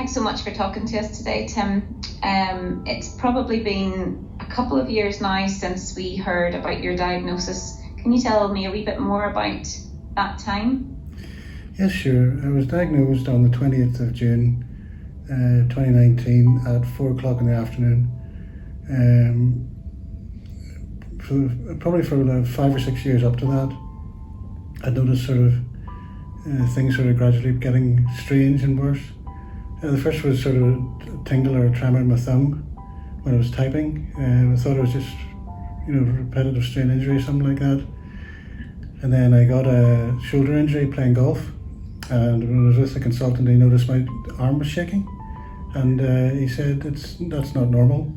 Thanks so much for talking to us today, Tim. It's probably been a couple of years now since we heard about your diagnosis. Can you tell me a wee bit more about that time? Yes, sure. I was diagnosed on the 20th of June 2019 at 4 o'clock in the afternoon. Probably for about 5 or 6 years up to that, I noticed things gradually getting strange and worse. The first was sort of a tingle or a tremor in my thumb when I was typing. I thought it was just, repetitive strain injury or something like that. And then I got a shoulder injury playing golf. And when I was with the consultant, he noticed my arm was shaking. And he said, that's not normal.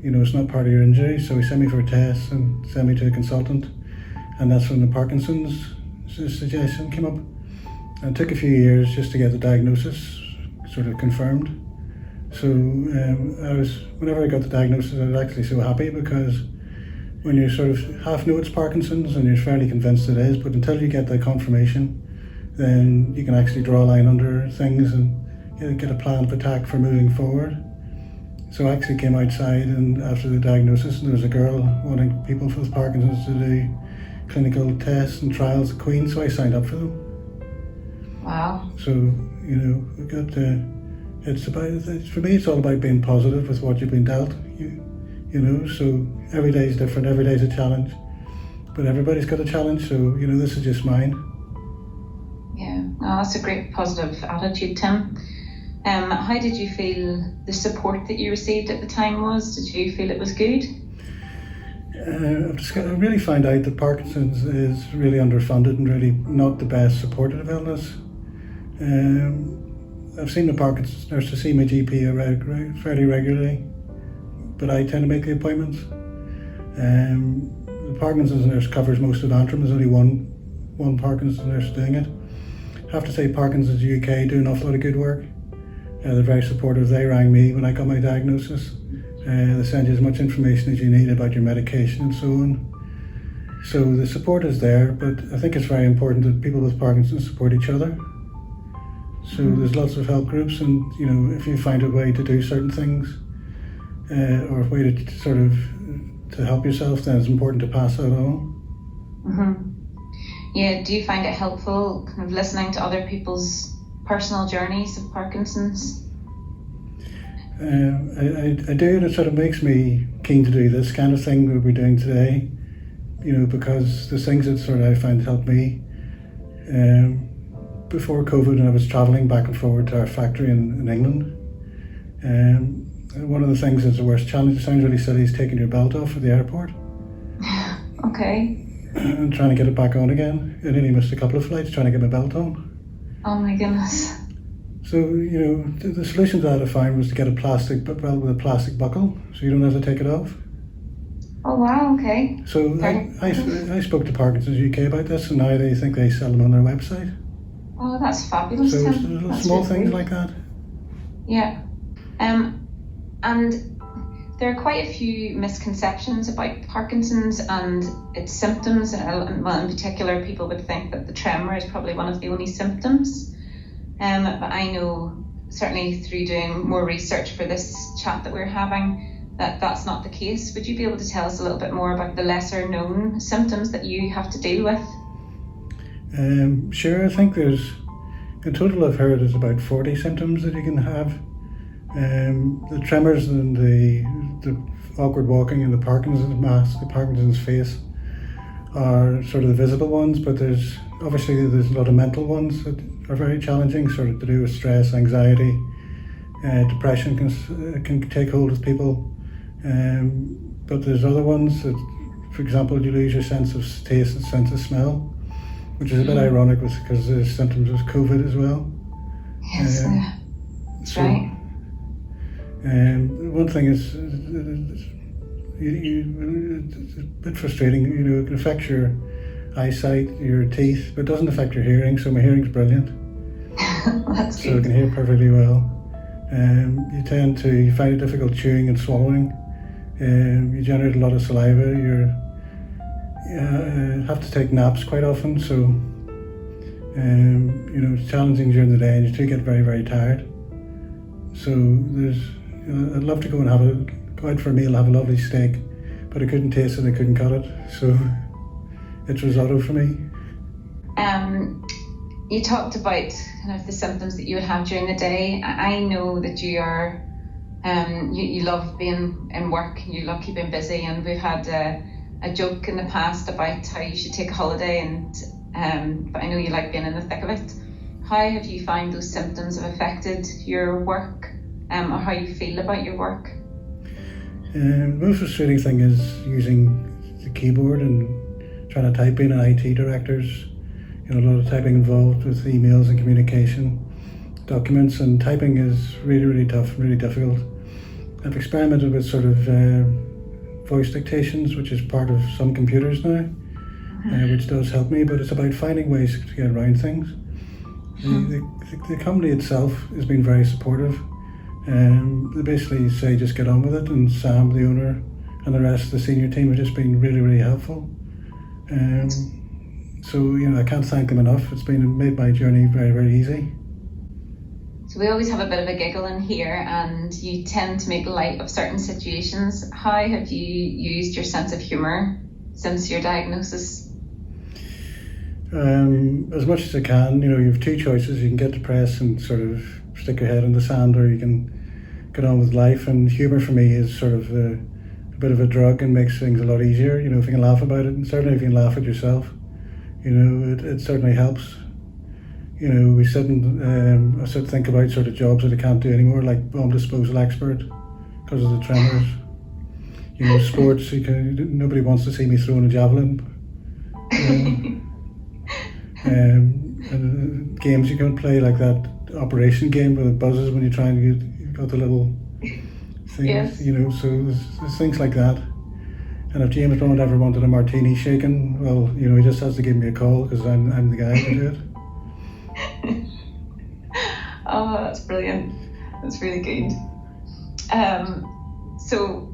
It's not part of your injury. So he sent me for a test and sent me to a consultant. And that's when the Parkinson's suggestion came up. And it took a few years just to get the diagnosis sort of confirmed. So whenever I got the diagnosis, I was actually so happy, because when you sort of half know it's Parkinson's and you're fairly convinced it is, but until you get the confirmation, then you can actually draw a line under things and get a plan of attack for moving forward. So I actually came outside, and after the diagnosis, and there was a girl wanting people with Parkinson's to do clinical tests and trials at Queen, so I signed up for them. Wow. So, we got for me, it's all about being positive with what you've been dealt. So every day is different, every day is a challenge, but everybody's got a challenge, so this is just mine. Yeah, that's a great positive attitude, Tim. How did you feel the support that you received at the time was? Did you feel it was good? I really found out that Parkinson's is really underfunded and really not the best supportive illness. I've seen the Parkinson's nurse to see my GP fairly regularly, but I tend to make the appointments. The Parkinson's nurse covers most of Antrim. There's only one Parkinson's nurse doing it. I have to say Parkinson's UK do an awful lot of good work. They're very supportive. They rang me when I got my diagnosis. They send you as much information as you need about your medication and so on. So the support is there, but I think it's very important that people with Parkinson's support each other. So there's lots of help groups, and if you find a way to do certain things, or a way to help yourself, then it's important to pass that on. Mm-hmm. Yeah, do you find it helpful kind of listening to other people's personal journeys of Parkinson's? I do, and it sort of makes me keen to do this kind of thing that we're doing today, because the things that I find help me. Before COVID, when I was travelling back and forward to our factory in England, one of the things that's the worst challenge, it sounds really silly, is taking your belt off at the airport. Okay. And trying to get it back on again. I nearly missed a couple of flights trying to get my belt on. Oh my goodness. So, the solution to that I found was to get a plastic belt with a plastic buckle, so you don't have to take it off. Oh wow, okay. So I spoke to Parkinson's UK about this, and now they think they sell them on their website. Oh, that's fabulous, So Tim. it's small things like that. Yeah. And there are quite a few misconceptions about Parkinson's and its symptoms. Well, in particular, people would think that the tremor is probably one of the only symptoms. But I know, certainly through doing more research for this chat that we're having, that that's not the case. Would you be able to tell us a little bit more about the lesser known symptoms that you have to deal with? Sure, I think in total I've heard there's about 40 symptoms that you can have. The tremors and the awkward walking and the Parkinson's mask, the Parkinson's face are sort of the visible ones, but there's a lot of mental ones that are very challenging, sort of to do with stress, anxiety, depression can take hold of people. But there's other ones that, for example, you lose your sense of taste and sense of smell, which is a bit ironic because there's symptoms of COVID as well. Yes, that's right. One thing is, it's a bit frustrating. It can affect your eyesight, your teeth, but it doesn't affect your hearing. So my hearing's brilliant. That's so I can hear perfectly well. You find it difficult chewing and swallowing. You generate a lot of saliva. You have to take naps quite often, so it's challenging during the day, and you do get very, very tired. So I'd love to go and go out for a meal, have a lovely steak, but I couldn't taste it, I couldn't cut it. So it's risotto for me. You talked about kind of the symptoms that you would have during the day. I know that you are, you love being in work, you love keeping busy, and we've had a joke in the past about how you should take a holiday, but I know you like being in the thick of it. How have you found those symptoms have affected your work, or how you feel about your work? The most frustrating thing is using the keyboard and trying to type in an IT director's. A lot of typing involved with emails and communication, documents, and typing is really, really tough, really difficult. I've experimented with sort of voice dictations, which is part of some computers now, which does help me, but it's about finding ways to get around things. The company itself has been very supportive. They basically say just get on with it, and Sam, the owner, and the rest of the senior team have just been really, really helpful. So, I can't thank them enough. It's made my journey very, very easy. So we always have a bit of a giggle in here, and you tend to make light of certain situations. How have you used your sense of humour since your diagnosis? As much as I can. You have two choices. You can get depressed and sort of stick your head in the sand, or you can get on with life. And humour for me is sort of a bit of a drug and makes things a lot easier. If you can laugh about it, and certainly if you can laugh at yourself, it certainly helps. We sit and I think about sort of jobs that I can't do anymore, like bomb disposal expert, because of the tremors. Sports, nobody wants to see me throwing a javelin. And games you can play, like that operation game where it buzzes when you try and you've got the little things. Yes. So there's things like that. And if James Bond ever wanted a martini shaken, well, he just has to give me a call, because I'm the guy to do it. Oh, that's brilliant. That's really good. So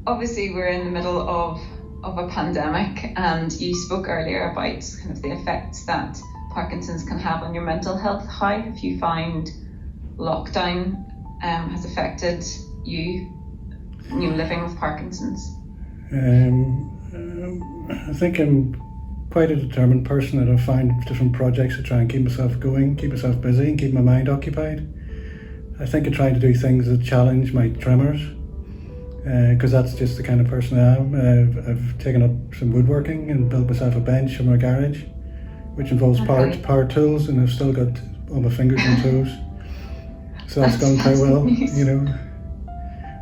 obviously we're in the middle of a pandemic, and you spoke earlier about kind of the effects that Parkinson's can have on your mental health. How have you found lockdown has affected you living with Parkinson's? I think I'm quite a determined person, and I find different projects to try and keep myself going, keep myself busy, and keep my mind occupied. I think I try to do things that challenge my tremors, because that's just the kind of person I am. I've taken up some woodworking and built myself a bench in my garage, which involves power tools, and I've still got all my fingers and toes. So that's gone quite well,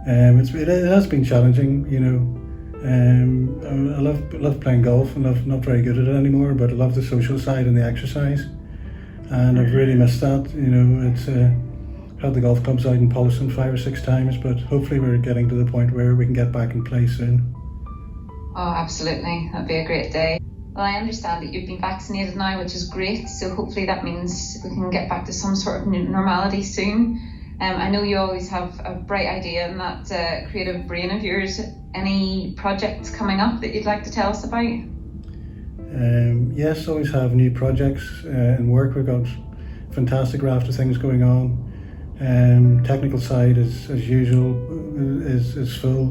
It has been challenging, I love playing golf, and I'm not very good at it anymore, but I love the social side and the exercise, and I've really missed that. It's had the golf clubs out in Polisson 5 or 6 times, but hopefully we're getting to the point where we can get back in play soon. Oh, absolutely, that'd be a great day. Well, I understand that you've been vaccinated now, which is great, so hopefully that means we can get back to some sort of normality soon. I know you always have a bright idea in that creative brain of yours. Any projects coming up that you'd like to tell us about? Yes, always have new projects in work. We've got a fantastic raft of things going on. Technical side, as usual, is full.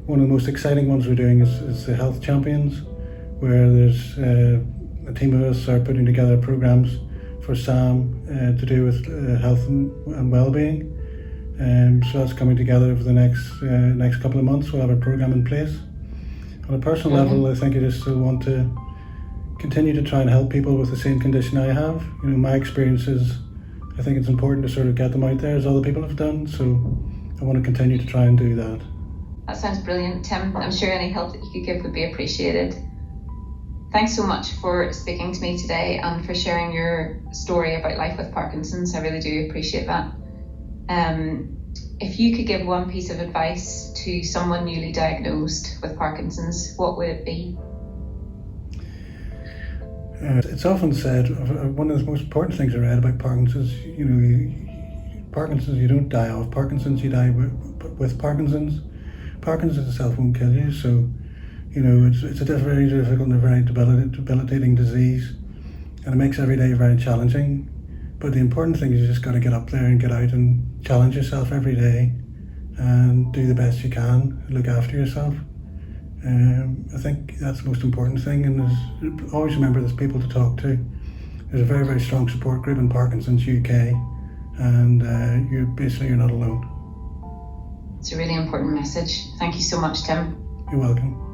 One of the most exciting ones we're doing is the Health Champions, where there's a team of us are putting together programs for SAM to do with health and well-being. So that's coming together over the next couple of months. We'll have a program in place. On a personal level, I think I just still want to continue to try and help people with the same condition I have. My experiences, I think it's important to sort of get them out there as other people have done. So I want to continue to try and do that. That sounds brilliant, Tim. I'm sure any help that you could give would be appreciated. Thanks so much for speaking to me today and for sharing your story about life with Parkinson's. I really do appreciate that. If you could give one piece of advice to someone newly diagnosed with Parkinson's, what would it be? It's often said, one of the most important things I read about Parkinson's, Parkinson's, you don't die of Parkinson's, you die with Parkinson's. Parkinson's itself won't kill you, so it's a very difficult and a very debilitating disease, and it makes every day very challenging. But the important thing is you just got to get up there and get out and challenge yourself every day and do the best you can, look after yourself. I think that's the most important thing, and always remember there's people to talk to. There's a very, very strong support group in Parkinson's UK, and you're not alone. It's a really important message. Thank you so much, Tim. You're welcome.